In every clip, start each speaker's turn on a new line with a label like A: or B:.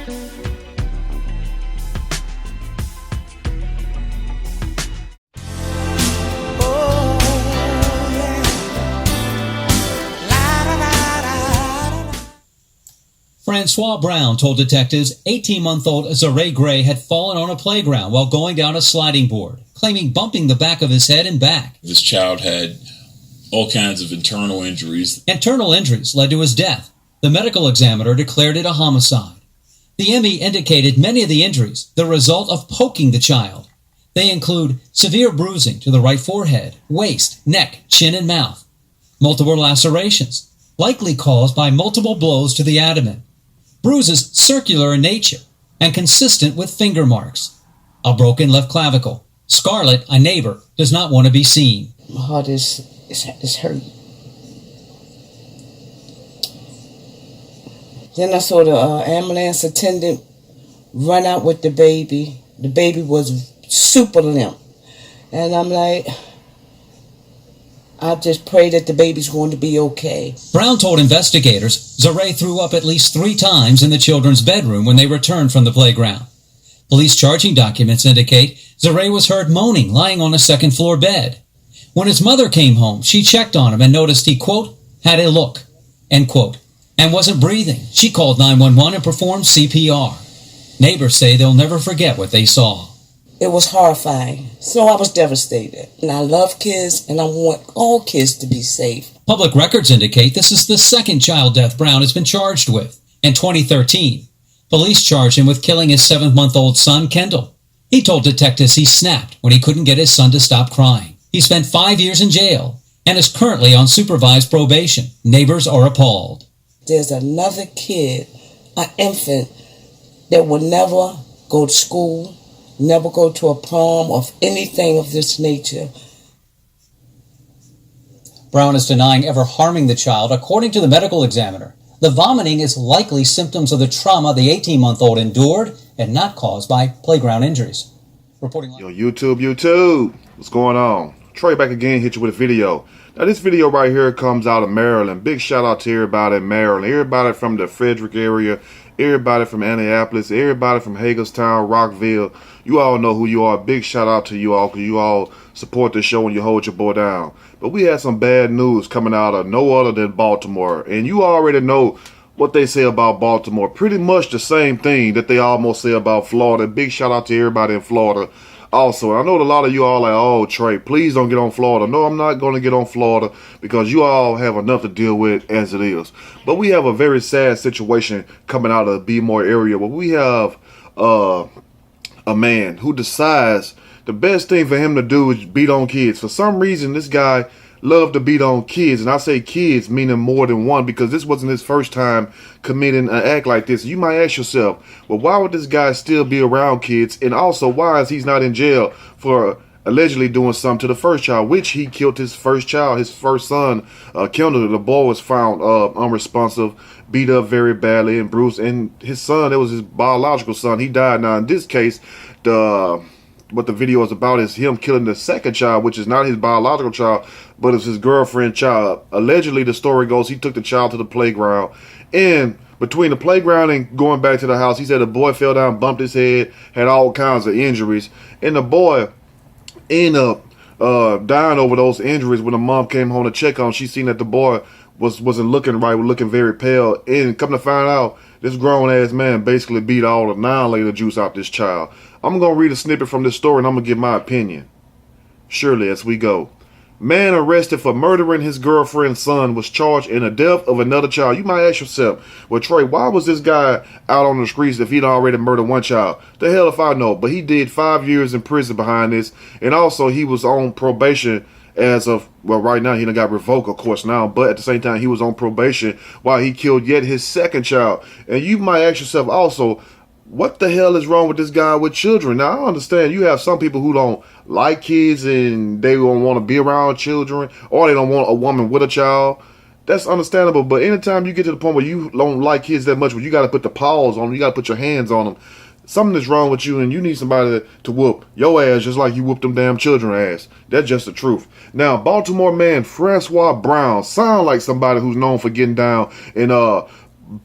A: Francois Brown told detectives 18-month-old Zaray Gray had fallen on a playground while going down a sliding board, claiming bumping the back of his head and back.
B: This child had all kinds of internal injuries.
A: Internal injuries led to his death. The medical examiner declared it a homicide. The ME indicated many of the injuries the result of poking the child. They include severe bruising to the right forehead, waist, neck, chin, and mouth. Multiple lacerations, likely caused by multiple blows to the abdomen. Bruises circular in nature and consistent with finger marks. A broken left clavicle. Scarlett, a neighbor, does not want to be seen.
C: My heart is hurt. Then I saw the ambulance attendant run out with the baby. The baby was super limp. And I'm like, I just pray that the baby's going to be okay.
A: Brown told investigators Zaray threw up at least 3 times in the children's bedroom when they returned from the playground. Police charging documents indicate Zaray was heard moaning lying on a second-floor bed. When his mother came home, she checked on him and noticed he, quote, had a look, end quote, and wasn't breathing. She called 911 and performed CPR. Neighbors say they'll never forget what they saw.
C: It was horrifying. So I was devastated. And I love kids, and I want all kids to be safe.
A: Public records indicate this is the second child death Brown has been charged with. In 2013, police charged him with killing his 7-month-old son, Kendall. He told detectives he snapped when he couldn't get his son to stop crying. He spent 5 years in jail and is currently on supervised probation. Neighbors are appalled.
C: There's another kid, an infant, that will never go to school, never go to a prom or anything of this nature.
A: Brown is denying ever harming the child. According to the medical examiner, the vomiting is likely symptoms of the trauma the 18-month-old endured and not caused by playground injuries. Reporting
D: Yo, YouTube, what's going on? Trey back again, hit you with a video. Now this video right here comes out of Maryland. Big shout out to everybody in Maryland. Everybody from the Frederick area, everybody from Annapolis, everybody from Hagerstown, Rockville. You all know who you are. Big shout out to you all because you all support the show and you hold your boy down. But we had some bad news coming out of no other than Baltimore. And you already know what they say about Baltimore. Pretty much the same thing that they almost say about Florida. Big shout out to everybody in Florida. Also, I know a lot of you all are like, oh, Trey, please don't get on Florida. No, I'm not going to get on Florida because you all have enough to deal with as it is. But we have a very sad situation coming out of the Baltimore area where we have a man who decides the best thing for him to do is beat on kids. For some reason, this guy loved to beat on kids. And I say kids, meaning more than one, because this wasn't his first time committing an act like this. You might ask yourself, well, why would this guy still be around kids? And also, why is he not in jail for allegedly doing something to the first child, which he killed his first child, his first son, Kendall. The boy was found unresponsive, beat up very badly, and bruised. And his son, it was his biological son, he died. Now, in this case, what the video is about is him killing the second child, which is not his biological child, but it's his girlfriend's child. Allegedly, the story goes, he took the child to the playground, and between the playground and going back to the house, he said the boy fell down, bumped his head, had all kinds of injuries, and the boy ended up dying over those injuries. When the mom came home to check on him, she seen that the boy wasn't looking right, was looking very pale, and come to find out, this grown-ass man basically beat all the 9-liter juice out this child. I'm going to read a snippet from this story, and I'm going to give my opinion. Surely, as we go. Man arrested for murdering his girlfriend's son was charged in the death of another child. You might ask yourself, well, Trey, why was this guy out on the streets if he'd already murdered one child? The hell if I know. But he did 5 years in prison behind this. And also, he was on probation as of, well, right now, he done got revoked, of course, now. But at the same time, he was on probation while he killed yet his second child. And you might ask yourself also, what the hell is wrong with this guy with children? Now, I understand you have some people who don't like kids and they don't want to be around children, or they don't want a woman with a child. That's understandable. But anytime you get to the point where you don't like kids that much, where you got to put the paws on them, you got to put your hands on them, something is wrong with you, and you need somebody to whoop your ass just like you whooped them damn children ass. That's just the truth. Now, Baltimore man Francois Brown sound like somebody who's known for getting down and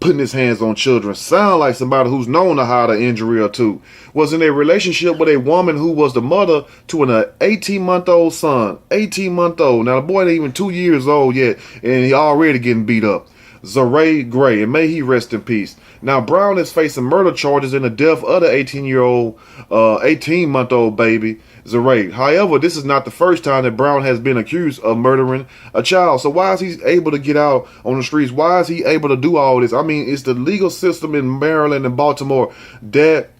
D: putting his hands on children. Sound like somebody who's known to hide an injury or two. Was in a relationship with a woman who was the mother to an 18-month-old son. 18-month-old. Now the boy ain't even 2 years old yet, and he already getting beat up. Zaray Gray, and may he rest in peace. Now Brown is facing murder charges in the death of the 18-month-old baby, Zaray. However, this is not the first time that Brown has been accused of murdering a child. So why is he able to get out on the streets? Why is he able to do all this? I mean, it's the legal system in Maryland and Baltimore that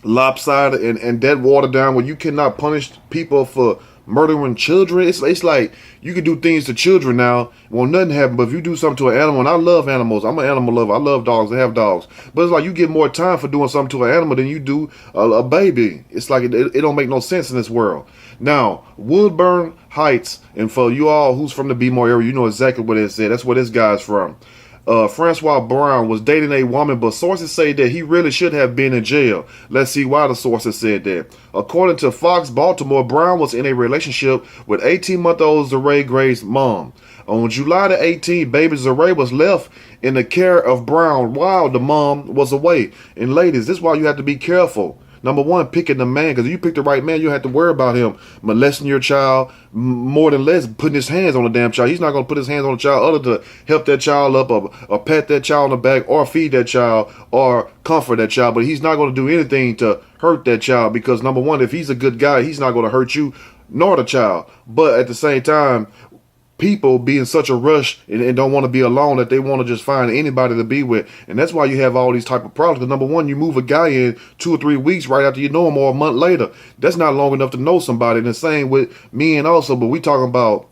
D: lopsided and that watered down where you cannot punish people for murdering children. It's like you can do things to children now, won't nothing happen. But if you do something to an animal, and I love animals, I'm an animal lover. I love dogs. I have dogs. But it's like you get more time for doing something to an animal than you do a baby. It's like it don't make no sense in this world. Now, Woodburn Heights, and for you all who's from the Baltimore area, you know exactly what it said. That's where this guy's from. Francois Brown was dating a woman, but sources say that he really should have been in jail. Let's see why the sources said that. According to Fox Baltimore, Brown was in a relationship with 18-month-old Zaray Gray's mom. On July the 18th, baby Zaray was left in the care of Brown while the mom was away. And ladies, this is why you have to be careful. Number one, picking the man, because if you pick the right man, you have to worry about him molesting your child, more than less putting his hands on the damn child. He's not going to put his hands on the child other to help that child up or pat that child on the back or feed that child or comfort that child. But he's not going to do anything to hurt that child because, number one, if he's a good guy, he's not going to hurt you nor the child. But at the same time, people be in such a rush and don't want to be alone that they want to just find anybody to be with. And that's why you have all these type of problems. Because number one, you move a guy in 2 or 3 weeks right after you know him or a month later. That's not long enough to know somebody. And the same with men also. But we talking about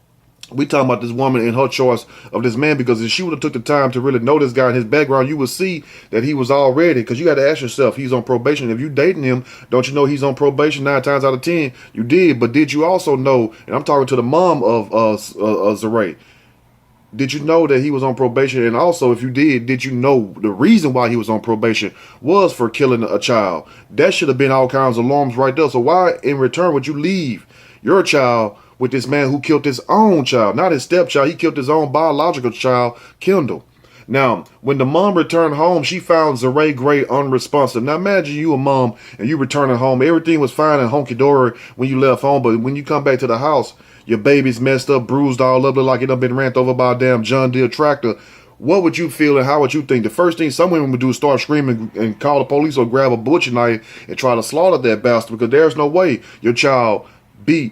D: this woman and her choice of this man, because if she would have took the time to really know this guy and his background, you would see that he was already, because you got to ask yourself, he's on probation. If you dating him, don't you know he's on probation 9 times out of 10? You did, but did you also know, and I'm talking to the mom of Zaray, did you know that he was on probation? And also, if you did you know the reason why he was on probation was for killing a child? That should have been all kinds of alarms right there. So why in return would you leave your child with this man who killed his own child, not his stepchild? He killed his own biological child, Kendall. Now, when the mom returned home, she found Zaray Gray unresponsive. Now, imagine you a mom and you returning home. Everything was fine and honky-dory when you left home, but when you come back to the house, your baby's messed up, bruised all up, like it done been ran over by a damn John Deere tractor. What would you feel and how would you think? The first thing some women would do is start screaming and call the police or grab a butcher knife and try to slaughter that bastard, because there's no way your child beat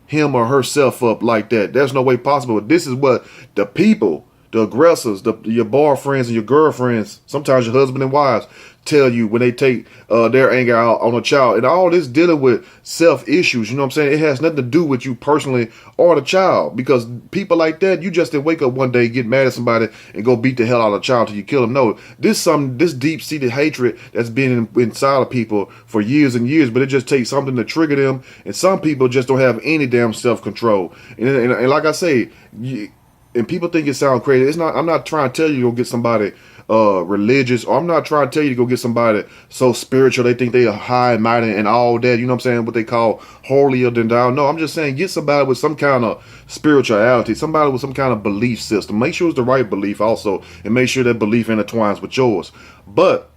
D: him or herself up like that. There's no way possible. This is what the people, the aggressors, your boyfriends and your girlfriends, sometimes your husband and wives, tell you when they take their anger out on a child. And all this dealing with self-issues, you know what I'm saying? It has nothing to do with you personally or the child, because people like that, you just didn't wake up one day, get mad at somebody and go beat the hell out of a child till you kill them. No, this deep-seated hatred that's been inside of people for years and years, but it just takes something to trigger them. And some people just don't have any damn self-control. And like I say, and people think it sounds crazy. It's not. I'm not trying to tell you to go get somebody religious, or I'm not trying to tell you to go get somebody so spiritual they think they are high and mighty and all that, you know what I'm saying, what they call holier than thou. No, I'm just saying get somebody with some kind of spirituality, somebody with some kind of belief system. Make sure it's the right belief also, and make sure that belief intertwines with yours. But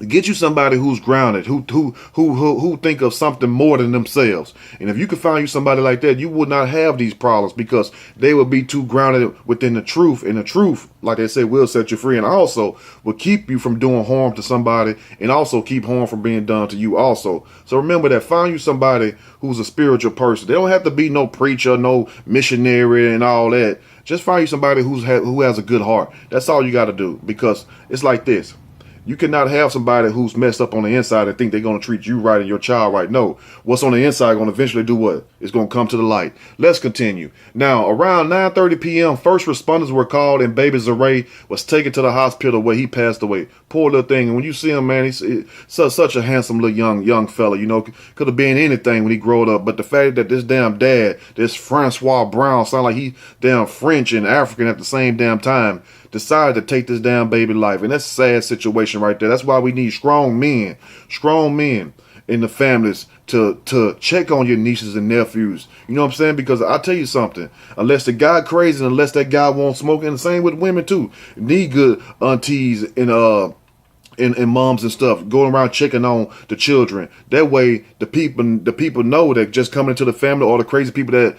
D: get you somebody who's grounded, who think of something more than themselves. And if you could find you somebody like that, you would not have these problems, because they would be too grounded within the truth. And the truth, like they say, will set you free, and also will keep you from doing harm to somebody, and also keep harm from being done to you also. So remember that. Find you somebody who's a spiritual person. They don't have to be no preacher, no missionary and all that. Just find you somebody who has a good heart. That's all you got to do, because it's like this. You cannot have somebody who's messed up on the inside and think they're going to treat you right and your child right. No, what's on the inside going to eventually do what? It's going to come to the light. Let's continue. Now, around 9:30 p.m., first responders were called and baby Zaray was taken to the hospital where he passed away. Poor little thing. And when you see him, man, he's such a handsome little young fella. You know, could have been anything when he growed up. But the fact that this damn dad, this Francois Brown, sound like he damn French and African at the same damn time, decided to take this damn baby life. And that's a sad situation right there. That's why we need strong men. in the families to check on your nieces and nephews. You know what I'm saying? Because I tell you something, unless the guy crazy, unless that guy won't smoke, and the same with women too. Need good aunties and moms and stuff going around checking on the children. That way the people know that just coming into the family, or the crazy people that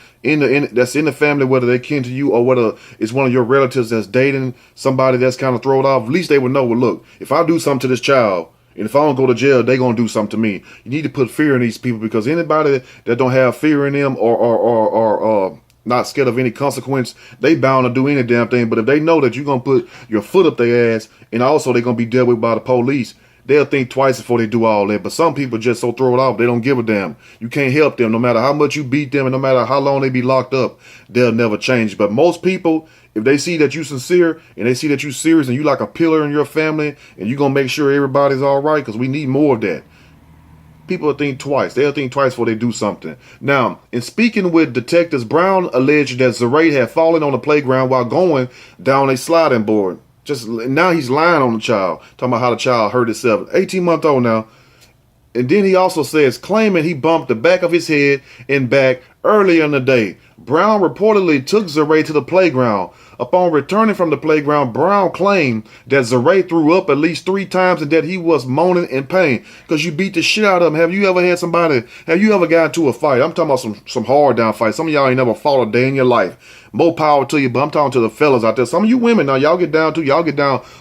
D: that's in the family, whether they're kin to you or whether it's one of your relatives that's dating somebody that's kind of thrown off, at least they would know, well, look, if I do something to this child, and if I don't go to jail, they gonna do something to me. You need to put fear in these people, because anybody that don't have fear in them or not scared of any consequence, they bound to do any damn thing. But if they know that you're gonna put your foot up their ass, and also they're gonna be dealt with by the police, they'll think twice before they do all that. But some people just so throw it off, they don't give a damn. You can't help them. No matter how much you beat them and no matter how long they be locked up, they'll never change. But most people, if they see that you sincere and they see that you serious and you like a pillar in your family and you gonna make sure everybody's all right, because we need more of that, people will think twice. They'll think twice before they do something. Now, in speaking with detectives, Brown alleged that Zeray had fallen on the playground while going down a sliding board. Just now he's lying on the child, talking about how the child hurt himself. 18-month-old now. And then he also says, claiming he bumped the back of his head and back earlier in the day. Brown reportedly took Zeray to the playground. Upon returning from the playground, Brown claimed that Zeray threw up at least 3 times and that he was moaning in pain. Because you beat the shit out of him. Have you ever got into a fight? I'm talking about some hard down fights. Some of y'all ain't never fought a day in your life. More power to you, but I'm talking to the fellas out there. Some of you women now, y'all get down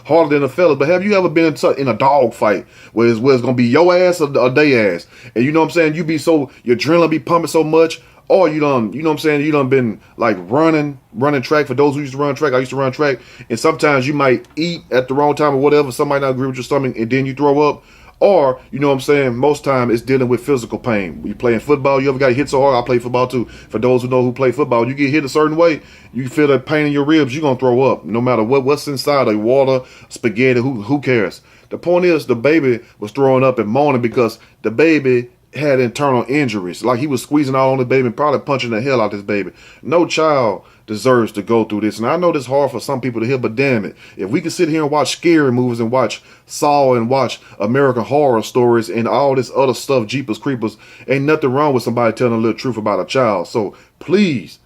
D: harder than the fellas. But have you ever been in a dog fight where it's gonna be your ass or their ass? And you know what I'm saying? Your adrenaline be pumping so much. Or you know what I'm saying, you done been like running track. For those who used to run track, I used to run track. And sometimes you might eat at the wrong time or whatever. Somebody not agree with your stomach and then you throw up. Or, you know what I'm saying, most time it's dealing with physical pain. You playing football, you ever got hit so hard? I play football too. For those who know who play football, you get hit a certain way, you feel that pain in your ribs, you're going to throw up. No matter what's inside, like water, spaghetti, who cares? The point is, the baby was throwing up and moaning because the baby had internal injuries. Like he was squeezing all on the baby and probably punching the hell out this baby. No child deserves to go through this. And I know this is hard for some people to hear, but damn it, if we can sit here and watch scary movies and watch Saw and watch American Horror Stories and all this other stuff, Jeepers Creepers, ain't nothing wrong with somebody telling a little truth about a child. So please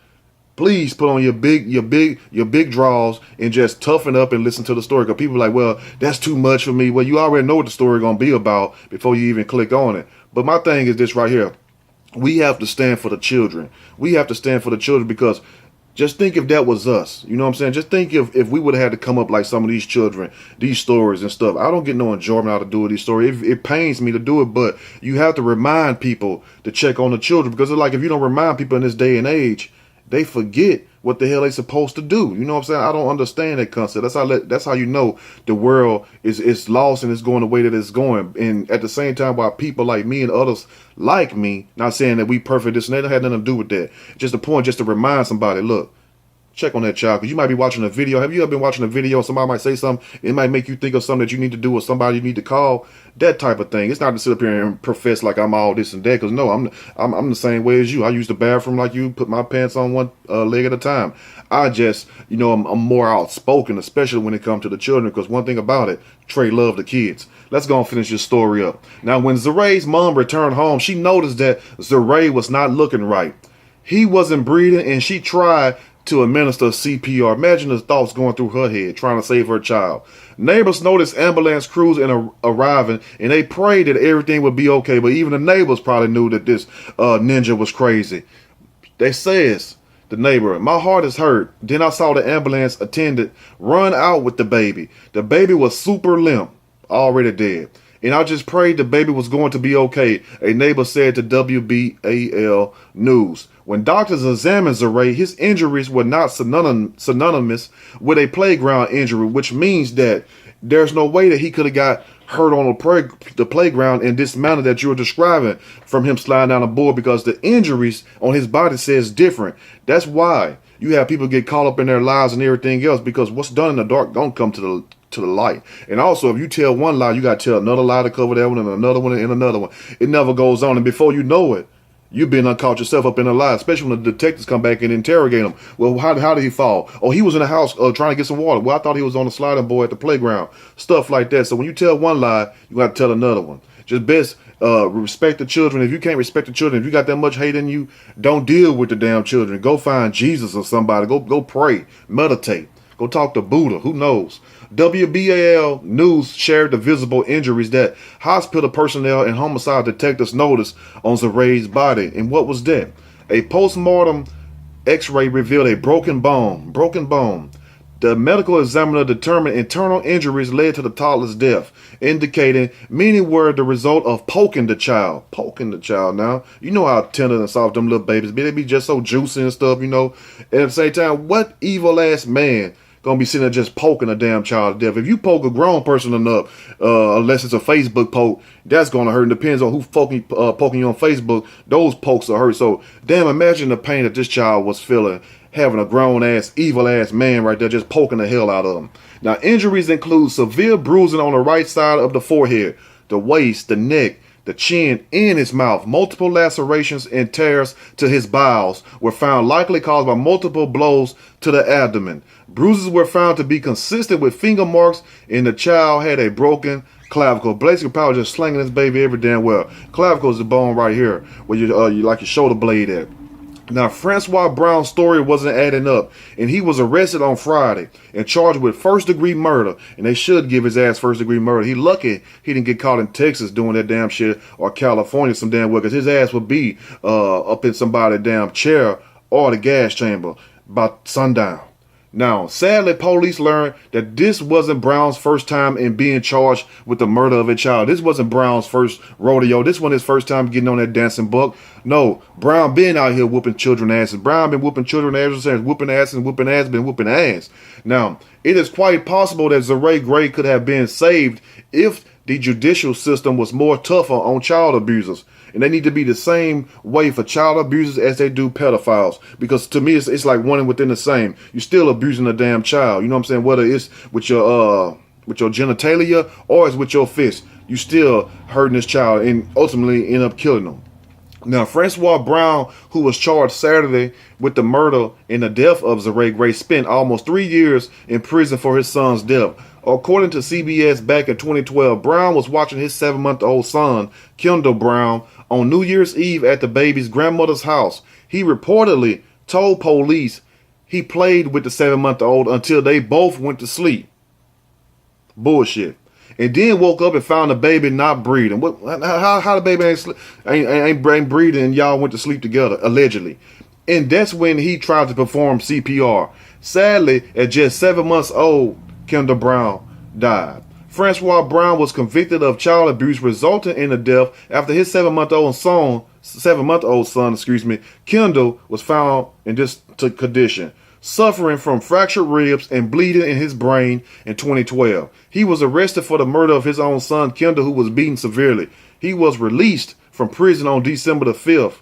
D: put on your big draws and just toughen up and listen to the story. Because people are like, well, that's too much for me. Well, you already know what the story gonna be about before you even click on it. But my thing is this right here. We have to stand for the children. We have to stand for the children, because just think if that was us. You know what I'm saying? Just think if we would have had to come up like some of these children, these stories and stuff. I don't get no enjoyment out of doing these stories. It pains me to do it, but you have to remind people to check on the children, because it's like if you don't remind people in this day and age, they forget what the hell they supposed to do. You know what I'm saying? I don't understand that concept. That's how you know the world is lost and it's going the way that it's going. And at the same time, while people like me and others like me, not saying that we perfect this and that, had nothing to do with that. Just a point, just to remind somebody, look, check on that child, because you might be watching a video. Have you ever been watching a video and somebody might say something, it might make you think of something that you need to do or somebody you need to call, that type of thing. It's not to sit up here and profess like I'm all this and that, because no, I'm the same way as you. I use the bathroom like you, put my pants on one leg at a time. I just, I'm more outspoken, especially when it comes to the children, because one thing about it, Trey loved the kids. Let's go and finish this story up. Now, when Zeray's mom returned home, she noticed that Zeray was not looking right. He wasn't breathing, and she tried to administer CPR. Imagine the thoughts going through her head, trying to save her child. Neighbors noticed ambulance crews arriving, and they prayed that everything would be okay. But even the neighbors probably knew that this ninja was crazy. They says, the neighbor, my heart is hurt. Then I saw the ambulance attendant run out with the baby. The baby was super limp, already dead. And I just prayed the baby was going to be okay, a neighbor said to WBAL News. When doctors examined Zeray, his injuries were not synonymous with a playground injury, which means that there's no way that he could have got hurt on the playground in this manner that you're describing from him sliding down a board, because the injuries on his body says different. That's why you have people get caught up in their lives and everything else, because what's done in the dark don't come to the light. And also, if you tell one lie, you got to tell another lie to cover that one, and another one, and another one. It never goes on. And before you know it, You've been uncaught yourself up in a lie, especially when the detectives come back and interrogate him. Well, how did he fall? Oh, he was in the house trying to get some water. Well, I thought he was on the sliding board at the playground. Stuff like that. So when you tell one lie, you got to tell another one. Just best respect the children. If you can't respect the children, if you got that much hate in you, don't deal with the damn children. Go find Jesus or somebody. Go pray, meditate. Go talk to Buddha. Who knows? WBAL News shared the visible injuries that hospital personnel and homicide detectives noticed on Zaray's body. And what was that? A postmortem x-ray revealed a broken bone. Broken bone. The medical examiner determined internal injuries led to the toddler's death, indicating many were the result of poking the child. Poking the child now. You know how tender and soft them little babies be. They be just so juicy and stuff, you know. And at the same time, what evil ass man gonna be sitting there just poking a damn child to death? If you poke a grown person enough, unless it's a Facebook poke, that's gonna hurt. It depends on who's poking you on Facebook. Those pokes are hurt. So damn, imagine the pain that this child was feeling, having a grown ass, evil ass man right there just poking the hell out of him. Now, injuries include severe bruising on the right side of the forehead, the waist, the neck, the chin, and his mouth. Multiple lacerations and tears to his bowels were found, likely caused by multiple blows to the abdomen. Bruises were found to be consistent with finger marks, and the child had a broken clavicle. Basically, probably just slinging this baby every damn well. Clavicle is the bone right here where you like your shoulder blade at. Now, Francois Brown's story wasn't adding up, and he was arrested on Friday and charged with first-degree murder, and they should give his ass first-degree murder. He lucky he didn't get caught in Texas doing that damn shit, or California some damn well, because his ass would be up in somebody's damn chair or the gas chamber by sundown. Now, sadly, police learned that this wasn't Brown's first time in being charged with the murder of a child. This wasn't Brown's first rodeo. This wasn't his first time getting on that dancing buck. No, Brown been out here whooping children asses. Brown been whooping children asses, whooping ass and whooping ass, been whooping ass. Now, it is quite possible that Zaray Gray could have been saved if the judicial system was more tougher on child abusers. And they need to be the same way for child abusers as they do pedophiles. Because to me, it's like one and within the same. You're still abusing a damn child. You know what I'm saying? Whether it's with your genitalia or it's with your fist, you still hurting this child and ultimately end up killing them. Now, Francois Brown, who was charged Saturday with the murder and the death of Zaray Gray, spent almost 3 years in prison for his son's death. According to CBS, back in 2012, Brown was watching his 7-month-old son, Kendall Brown, on New Year's Eve at the baby's grandmother's house. He reportedly told police he played with the 7-month-old until they both went to sleep. Bullshit. And then woke up and found the baby not breathing. How the baby ain't breathing and y'all went to sleep together, allegedly. And that's when he tried to perform CPR. Sadly, at just 7 months old, Kendall Brown died. Francois Brown was convicted of child abuse resulting in the death after his 7-month-old son, Kendall, was found in this condition, suffering from fractured ribs and bleeding in his brain in 2012. He was arrested for the murder of his own son, Kendall, who was beaten severely. He was released from prison on December the 5th.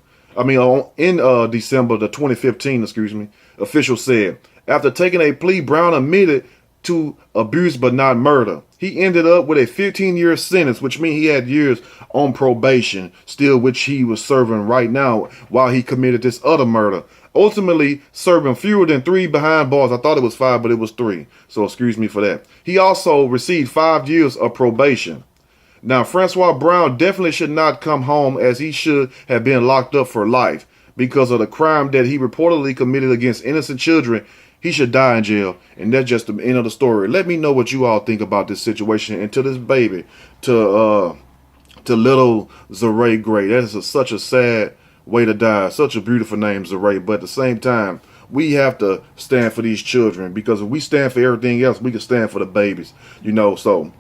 D: In December the 2015, officials said. After taking a plea, Brown admitted to abuse but not murder. He ended up with a 15-year sentence, which means he had years on probation, still which he was serving right now while he committed this other murder. Ultimately serving fewer than 3 behind bars. I thought it was 5, but it was 3. So excuse me for that. He also received 5 years of probation. Now, Francois Brown definitely should not come home, as he should have been locked up for life because of the crime that he reportedly committed against innocent children. He should die in jail, and that's just the end of the story. Let me know what you all think about this situation and to this baby, to little Zaray Gray. That is such a sad way to die. Such a beautiful name, Zaray, but at the same time, we have to stand for these children, because if we stand for everything else, we can stand for the babies, so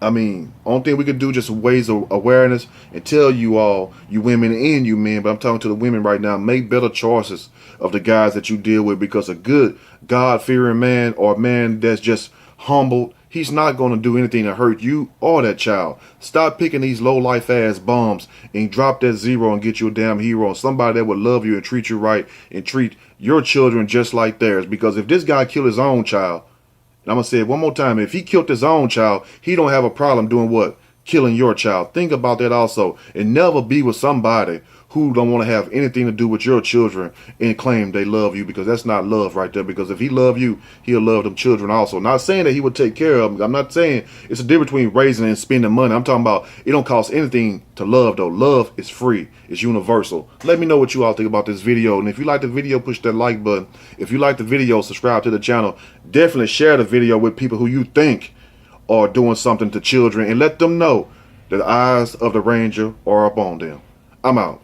D: only thing we could do just raise awareness and tell you all, you women and you men, but I'm talking to the women right now, make better choices of the guys that you deal with, because a good God-fearing man, or a man that's just humbled, he's not going to do anything to hurt you or that child. Stop picking these low-life ass bums and drop that 0 and get you a damn hero, somebody that would love you and treat you right and treat your children just like theirs. Because if this guy killed his own child, and I'm going to say it one more time, if he killed his own child, he don't have a problem doing what? killing your child. Think about that also. And never be with somebody who don't want to have anything to do with your children and claim they love you, because that's not love right there. Because if he love you, he'll love them children also. Not saying that he would take care of them. I'm not saying it's a difference between raising and spending money. I'm talking about it don't cost anything to love though. Love is free. It's universal. Let me know what you all think about this video. And if you like the video, push that like button. If you like the video, subscribe to the channel. Definitely share the video with people who you think are doing something to children, and let them know that the eyes of the Ranger are upon them. I'm out.